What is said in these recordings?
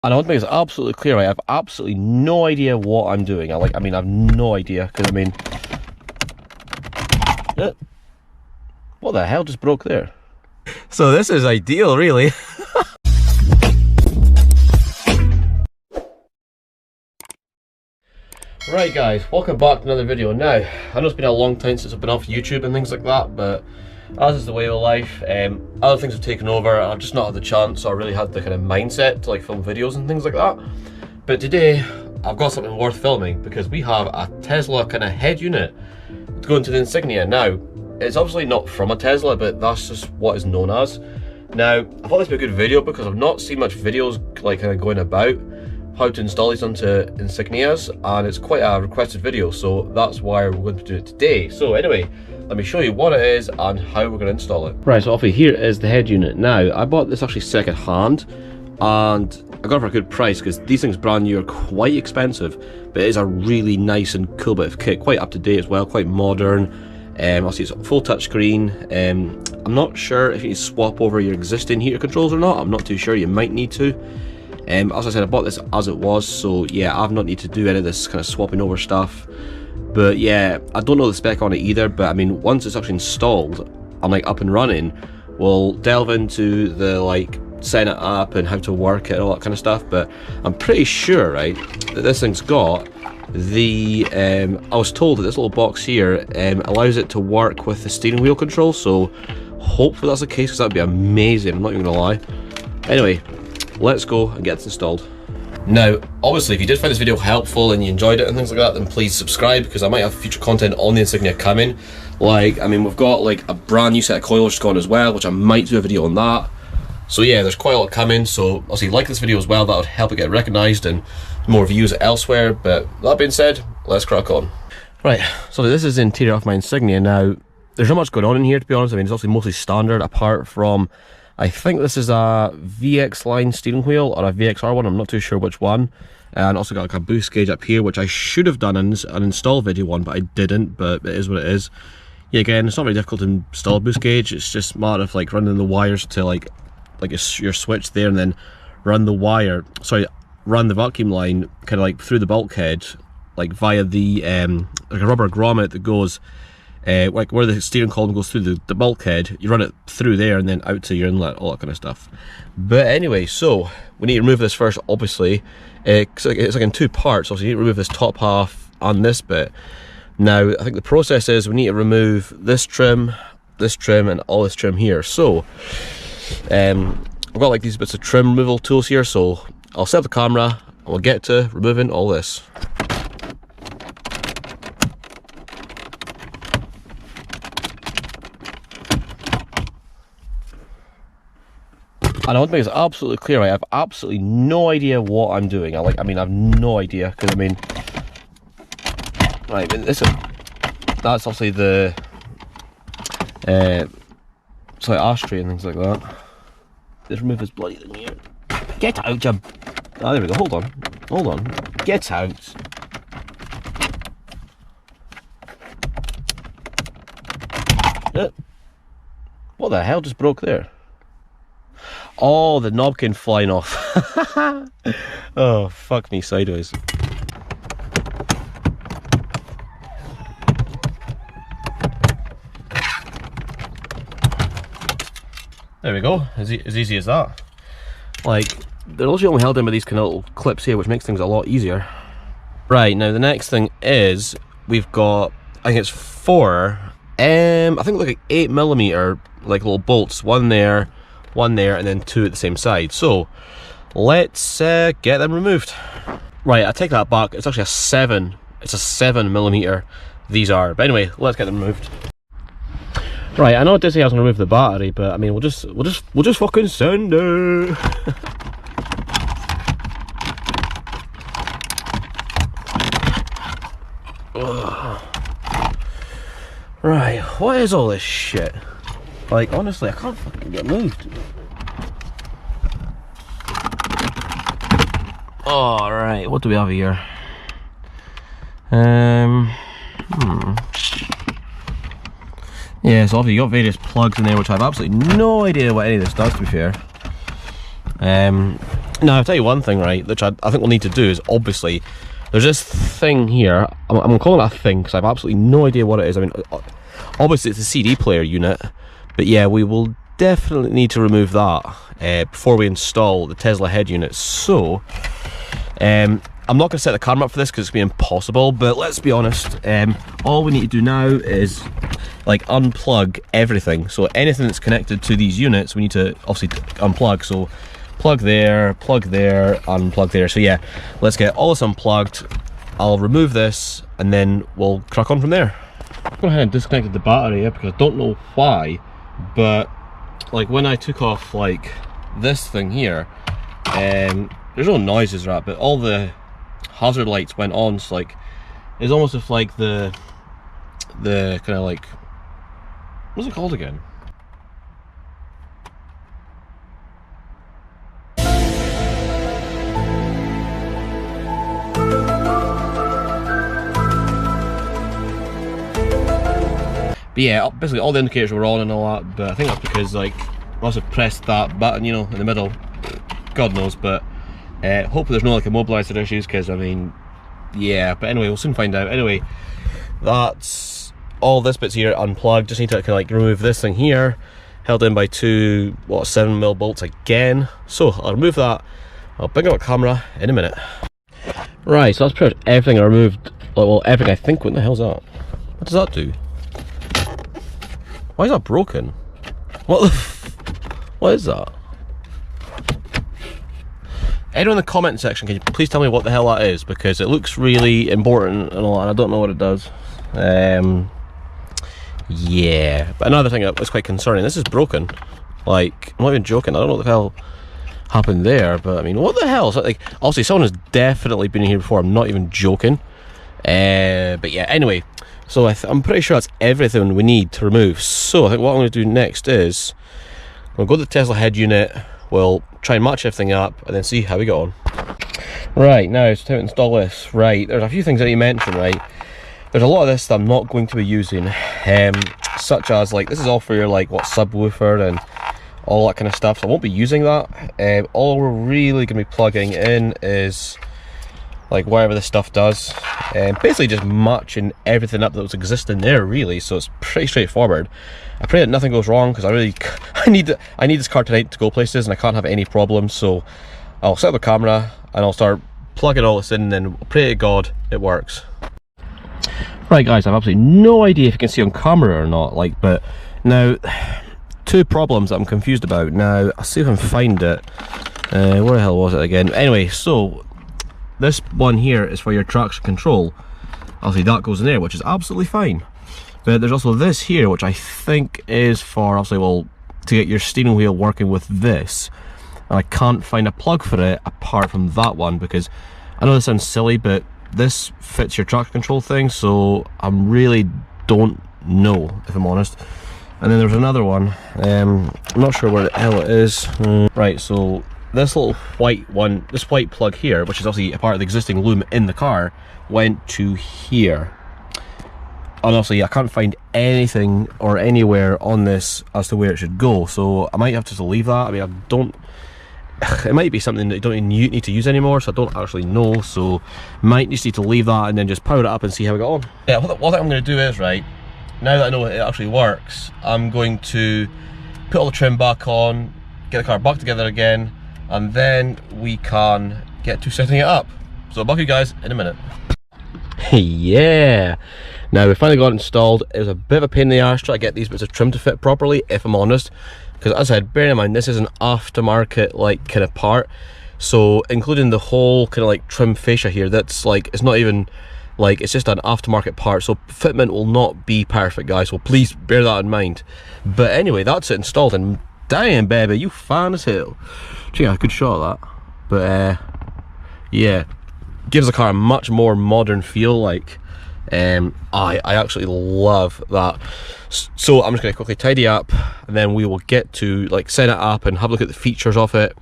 And I want to make this absolutely clear, right? I have absolutely no idea what I'm doing. I have no idea, because what the hell just broke there? So this is ideal, really. Right guys, welcome back to another video. Now, I know it's been a long time since I've been off YouTube and things like that, but as is the way of life, other things have taken over and I've just not had the chance or really had the kind of mindset to like film videos and things like that. But today, I've got something worth filming because we have a Tesla kind of head unit going to the Insignia. Now, it's obviously not from a Tesla, but that's just what is known as. Now, I thought this would be a good video because I've not seen much videos like kind of going about how to install these onto Insignias, and it's quite a requested video, so that's why we're going to do it today. So anyway, let me show you what it is and how we're going to install it. Right, so obviously here is the head unit. Now, I bought this actually second hand, and I got it for a good price because these things brand new are quite expensive, but it is a really nice and cool bit of kit, quite up to date as well, quite modern. Obviously it's a full touchscreen. I'm not sure if you need to swap over your existing heater controls or not. I'm not too sure, you might need to. As I said, I bought this as it was, so yeah, I've not need to do any of this kind of swapping over stuff. But yeah, I don't know the spec on it either, but I mean, once it's actually installed and like up and running, we'll delve into the like setting it up and how to work it and all that kind of stuff. But I'm pretty sure, right, that this thing's got the, I was told that this little box here allows it to work with the steering wheel control, so hopefully that's the case because that'd be amazing, I'm not even gonna lie. Anyway, let's go and get this installed. Now, obviously, if you did find this video helpful and you enjoyed it and things like that, then please subscribe because I might have future content on the Insignia coming. Like, I mean, we've got like a brand new set of coils gone as well, which I might do a video on that. So yeah, there's quite a lot coming, so obviously like this video as well, that would help it get recognised and more views elsewhere. But that being said, let's crack on. Right, so this is the interior of my Insignia. Now, there's not much going on in here, to be honest. I mean, it's obviously mostly standard, apart from, I think this is a VX line steering wheel or a VXR one, I'm not too sure which one. And also got like a boost gauge up here, which I should have done an install video on, but I didn't, but it is what it is. Yeah, again, it's not very difficult to install a boost gauge, it's just a matter of like running the wires to like your switch there, and then run the vacuum line kind of like through the bulkhead, like via the like a rubber grommet that goes like where the steering column goes through the bulkhead. You run it through there and then out to your inlet, all that kind of stuff. But anyway, so we need to remove this first, obviously. It's like in two parts, so you need to remove this top half and this bit. Now, I think the process is we need to remove this trim, and all this trim here. So I've got like these bits of trim removal tools here, so I'll set up the camera and we'll get to removing all this. And I want to make this absolutely clear, right? I have absolutely no idea what I'm doing. I have no idea, because right, that's obviously the so like ashtray and things like that. Let's remove this bloody thing here. Get out, you. Oh, there we go. Hold on. Get out. What the hell just broke there? Oh, the knob came flying off. Oh, fuck me sideways. There we go, as easy as that. Like, they're also only held in by these kind of little clips here, which makes things a lot easier. Right, now the next thing is, we've got, I think it's four, I think like 8mm, like little bolts, one there, and then two at the same side. So let's get them removed. Right, I take that back, it's actually it's a 7mm these are, but anyway, let's get them removed. Right, I know it did say I was going to remove the battery, but I mean, we'll just fucking send it. Right, what is all this shit? Like, honestly, I can't fucking get moved. Alright, what do we have here? Yeah, so obviously you got various plugs in there, which I have absolutely no idea what any of this does, to be fair. Now, I'll tell you one thing, right, which I think we'll need to do is, obviously, there's this thing here. I'm calling it a thing because I have absolutely no idea what it is. I mean, obviously it's a CD player unit, but yeah, we will definitely need to remove that before we install the Tesla head unit. So, I'm not going to set the camera up for this because it's going to be impossible, but let's be honest, all we need to do now is like unplug everything. So anything that's connected to these units, we need to obviously unplug. So plug there, unplug there. So yeah, let's get all this unplugged. I'll remove this and then we'll crack on from there. I've gone ahead and disconnected the battery here because I don't know why, but like when I took off like this thing here, there's no noises, right, but all the hazard lights went on. So like it's almost if like the kind of like, what's it called again? But yeah, basically all the indicators were on and all that, but I think that's because like I must have pressed that button, you know, in the middle. God knows, but hopefully there's no like immobilizer issues, because I mean, yeah, but anyway, we'll soon find out. Anyway, that's all this bit's here unplugged. Just need to kind of like remove this thing here, held in by two 7mm bolts again. So I'll remove that. I'll bring up a camera in a minute. Right, so that's pretty much everything I removed. Well, everything I think. What the hell's that? What does that do? Why is that broken? What is that? Anyone in the comment section, can you please tell me what the hell that is? Because it looks really important and all that, and I don't know what it does. Yeah, but another thing that's quite concerning, this is broken. Like, I'm not even joking, I don't know what the hell happened there, but I mean, what the hell? So, like, obviously someone has definitely been here before, I'm not even joking. But yeah, anyway, so I'm pretty sure that's everything we need to remove. So I think what I'm going to do next is we'll go to the Tesla head unit, we'll try and match everything up and then see how we go on. Right, now it's time to install this. Right, there's a few things I need to mention, right? There's a lot of this that I'm not going to be using, such as like, this is all for your like subwoofer and all that kind of stuff, so I won't be using that. All we're really going to be plugging in is like whatever this stuff does, and basically just matching everything up that was existing there, really. So it's pretty straightforward. I pray that nothing goes wrong, because I need this car tonight to go places and I can't have any problems. So I'll set up the camera and I'll start plugging all this in, and then pray to God it works. Right guys, I have absolutely no idea if you can see on camera or not, like, but now two problems that I'm confused about. Now I'll see if I can find it. Where the hell was it again? Anyway, so this one here is for your traction control. Obviously that goes in there, which is absolutely fine. But there's also this here, which I think is for, obviously, well, to get your steering wheel working with this. And I can't find a plug for it apart from that one, because I know this sounds silly, but this fits your traction control thing, so I really don't know, if I'm honest. And then there's another one, I'm not sure where the hell it is. Right, so this little white one, this white plug here, which is obviously a part of the existing loom in the car, went to here. And obviously I can't find anything or anywhere on this as to where it should go, so I might have to leave that. I mean, I don't, it might be something that you don't even need to use anymore, so I don't actually know, so might just need to leave that and then just power it up and see how we go on. Yeah, what I'm going to do is, right, now that I know it actually works, I'm going to put all the trim back on, get the car back together again, and then we can get to setting it up. So I'll back you guys in a minute. Yeah, now we finally got it installed. It was a bit of a pain in the arse trying to get these bits of trim to fit properly, if I'm honest, because as I said, bear in mind this is an aftermarket like kind of part, so including the whole kind of like trim fascia here, that's like, it's not even like, it's just an aftermarket part, so fitment will not be perfect, guys, so please bear that in mind. But anyway, that's it installed, and damn baby, you fan as hell. Yeah, good shot of that. But yeah, gives the car a much more modern feel. Like, I actually love that. So I'm just going to quickly tidy up, and then we will get to like set it up and have a look at the features of it,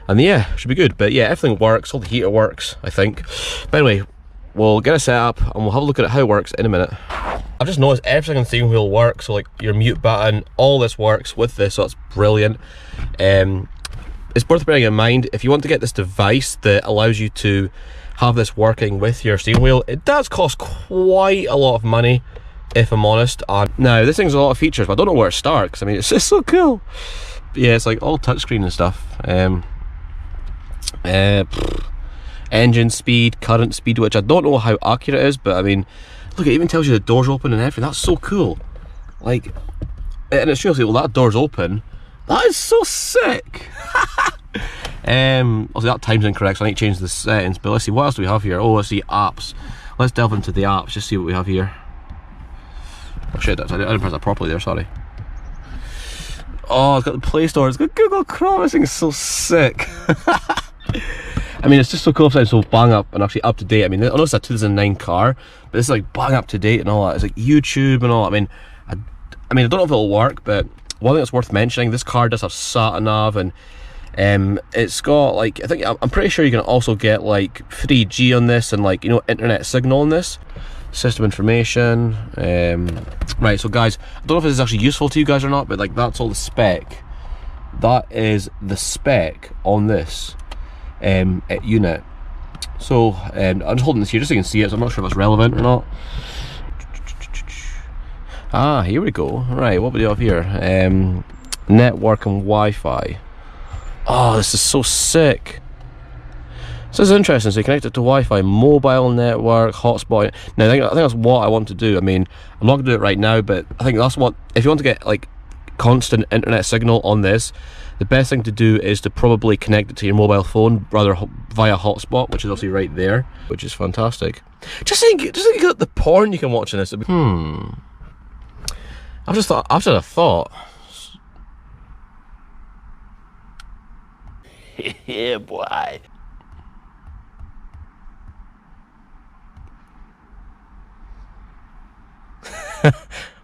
and yeah, should be good. But yeah, everything works, all the heater works, I think. But anyway, we'll get it set up and we'll have a look at how it works in a minute. I've just noticed everything on the steering wheel works, so like your mute button, all this works with this, so that's brilliant. it's worth bearing in mind, if you want to get this device that allows you to have this working with your steering wheel, it does cost quite a lot of money, if I'm honest. And now, this thing's a lot of features, but I don't know where to start, because I mean, it's just so cool. But yeah, it's like all touchscreen and stuff. Engine speed, current speed, which I don't know how accurate it is, but I mean, look, it even tells you the door's open and everything. That's so cool. Like, and it's seriously, well, that door's open. That is so sick. Obviously that time's incorrect, so I need to change the settings. But let's see, what else do we have here? Oh, let's see, apps. Let's delve into the apps, just see what we have here. Oh shit, I didn't press that properly there, sorry. Oh, it's got the Play Store, it's got Google Chrome. This thing is so sick. I mean, it's just so cool if it's so bang up and actually up to date. I mean, I know it's a 2009 car, but it's like bang up to date and all that. It's like YouTube and all. I mean, I don't know if it'll work, but one thing that's worth mentioning, this car does have sat-nav, and it's got like, I'm pretty sure you can also get like 3G on this, and like, you know, internet signal on this. System information. Right, so guys, I don't know if this is actually useful to you guys or not, but like, that's all the spec. That is the spec on this unit. So I'm just holding this here just so you can see it, so I'm not sure if it's relevant or not. Ah, here we go. Right, what do we have here? Network and Wi-Fi. Oh, this is so sick. So this is interesting. So you connect it to Wi-Fi, mobile network, hotspot. Now I think that's what I want to do. I mean, I'm not going to do it right now, but I think that's what, if you want to get like constant internet signal on this, the best thing to do is to probably connect it to your mobile phone, rather via hotspot, which is obviously right there, which is fantastic. Just think of the porn you can watch in this. I've just had a thought. Yeah, boy.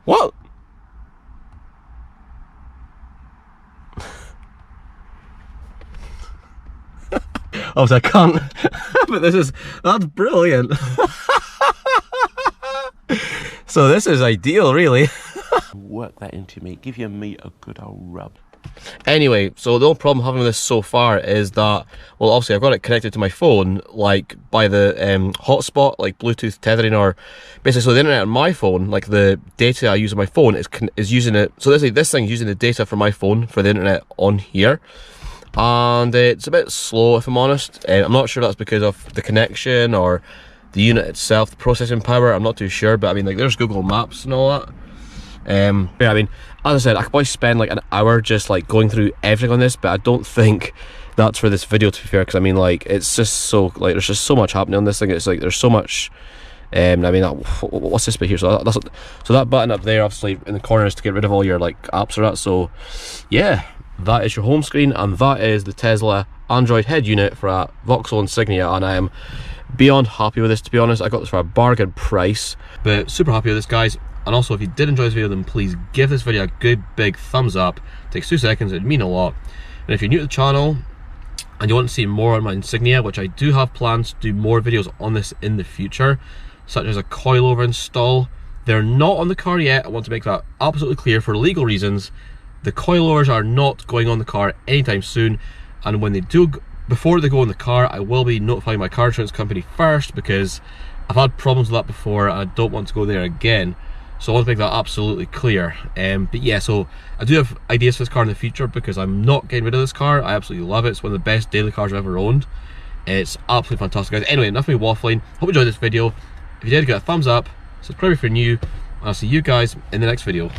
What? Obviously I can't, but that's brilliant. So this is ideal, really. Work that into me, give your meat a good old rub. Anyway, so the only problem having with this so far is that, well, obviously I've got it connected to my phone, like by the hotspot, like Bluetooth tethering, or basically, so the internet on my phone, like the data I use on my phone is using it. So this thing's using the data from my phone for the internet on here, and it's a bit slow, if I'm honest. I'm not sure that's because of the connection or the unit itself, the processing power. I'm not too sure, but I mean, like, there's Google Maps and all that. Yeah, I mean, as I said, I could probably spend like an hour just like going through everything on this, but I don't think that's for this video, to be fair, because I mean, like, it's just so, like, there's just so much happening on this thing. It's like, there's so much, I mean, what's this bit here? So that button up there, obviously in the corner, is to get rid of all your like apps or that. So yeah, that is your home screen, and that is the Tesla Android head unit for a Vauxhall Insignia, and I am beyond happy with this, to be honest. I got this for a bargain price, but super happy with this, guys. And also, if you did enjoy this video, then please give this video a good big thumbs up. It takes 2 seconds, it'd mean a lot. And if you're new to the channel and you want to see more on my Insignia, which I do have plans to do more videos on this in the future, such as a coilover install. They're not on the car yet. I want to make that absolutely clear for legal reasons. The coilovers are not going on the car anytime soon, and when they do, before they go in the car, I will be notifying my car insurance company first, because I've had problems with that before and I don't want to go there again. So I want to make that absolutely clear. But yeah, so I do have ideas for this car in the future, because I'm not getting rid of this car. I absolutely love it. It's one of the best daily cars I've ever owned. It's absolutely fantastic, guys. Anyway, enough of me waffling. Hope you enjoyed this video. If you did, give it a thumbs up, subscribe if you're new, and I'll see you guys in the next video.